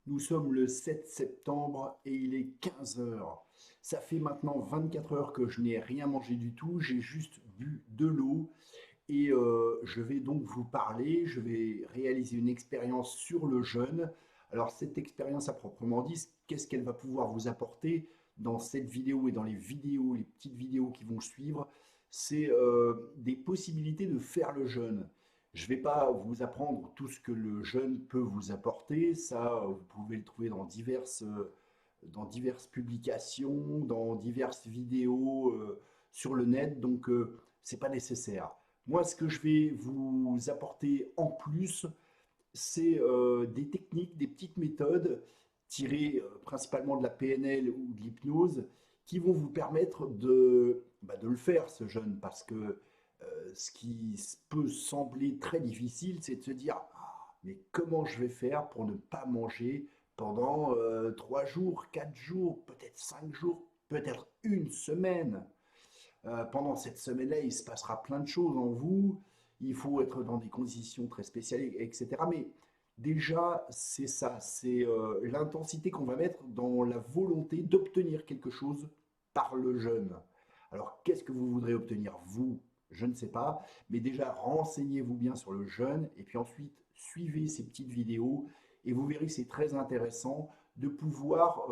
Nous sommes le 7 septembre et il est 15 heures. Ça fait maintenant 24 heures que je n'ai rien mangé du tout, j'ai juste bu de l'eau et je vais donc vous parler, je vais réaliser une expérience sur le jeûne. Alors cette expérience à proprement dit, qu'est-ce qu'elle va pouvoir vous apporter dans cette vidéo et dans les vidéos, les petites vidéos qui vont suivre? C'est des possibilités de faire le jeûne. Je ne vais pas vous apprendre tout ce que le jeûne peut vous apporter, ça vous pouvez le trouver dans diverses publications, dans diverses vidéos sur le net, donc c'est pas nécessaire. Moi, ce que je vais vous apporter en plus, c'est des techniques, des petites méthodes tirées principalement de la PNL ou de l'hypnose qui vont vous permettre de le faire, ce jeûne, parce que ce qui peut sembler très difficile, c'est de se dire, ah, mais comment je vais faire pour ne pas manger pendant 3 jours, 4 jours, peut-être 5 jours, peut-être une semaine. Pendant cette semaine-là, il se passera plein de choses en vous. Il faut être dans des conditions très spéciales, etc. Mais déjà, c'est ça, c'est l'intensité qu'on va mettre dans la volonté d'obtenir quelque chose par le jeûne. Alors, qu'est-ce que vous voudrez obtenir, vous? Je ne sais pas, mais déjà, renseignez-vous bien sur le jeûne, et puis ensuite, suivez ces petites vidéos, et vous verrez que c'est très intéressant de pouvoir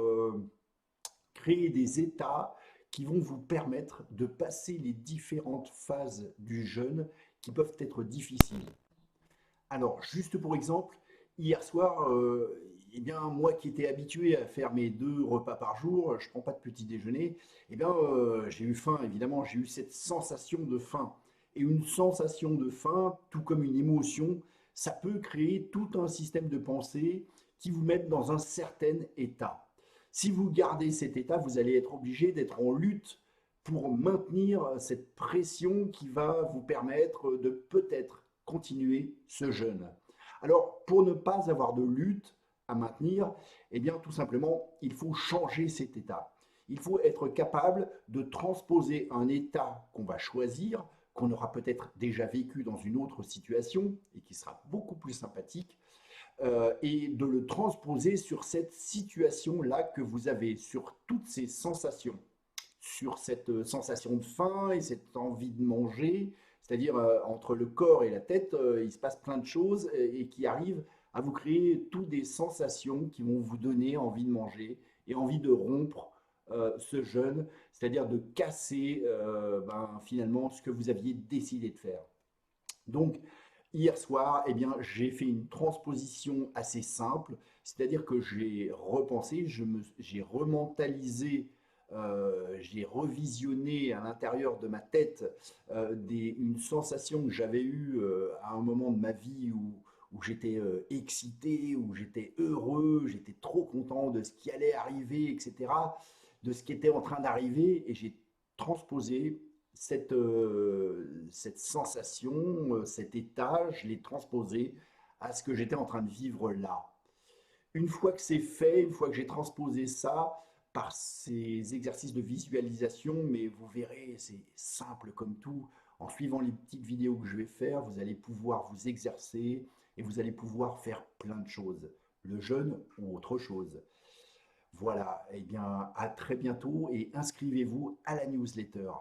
créer des états qui vont vous permettre de passer les différentes phases du jeûne qui peuvent être difficiles. Alors, juste pour exemple, hier soir, eh bien, moi qui étais habitué à faire mes 2 repas par jour, je ne prends pas de petit déjeuner, eh bien, j'ai eu faim, évidemment, j'ai eu cette sensation de faim. Et une sensation de faim, tout comme une émotion, ça peut créer tout un système de pensée qui vous met dans un certain état. Si vous gardez cet état, vous allez être obligé d'être en lutte pour maintenir cette pression qui va vous permettre de peut-être continuer ce jeûne. Alors, pour ne pas avoir de lutte à maintenir, eh bien, tout simplement, il faut changer cet état. Il faut être capable de transposer un état qu'on va choisir, qu'on aura peut-être déjà vécu dans une autre situation et qui sera beaucoup plus sympathique, et de le transposer sur cette situation-là que vous avez, sur toutes ces sensations, sur cette sensation de faim et cette envie de manger, c'est-à-dire entre le corps et la tête, il se passe plein de choses et qui arrivent à vous créer toutes des sensations qui vont vous donner envie de manger et envie de rompre ce jeûne, c'est-à-dire de casser finalement ce que vous aviez décidé de faire. Donc, hier soir, eh bien, j'ai fait une transposition assez simple, c'est-à-dire que j'ai repensé, j'ai rementalisé, j'ai revisionné à l'intérieur de ma tête une sensation que j'avais eue à un moment de ma vie où j'étais excité, où j'étais heureux, j'étais trop content de ce qui allait arriver, etc., de ce qui était en train d'arriver, et j'ai transposé cette sensation, cet état, je l'ai transposé à ce que j'étais en train de vivre là. Une fois que c'est fait, une fois que j'ai transposé ça par ces exercices de visualisation, mais vous verrez, c'est simple comme tout. En suivant les petites vidéos que je vais faire, vous allez pouvoir vous exercer et vous allez pouvoir faire plein de choses, le jeûne ou autre chose. Voilà, eh bien, à très bientôt et inscrivez-vous à la newsletter.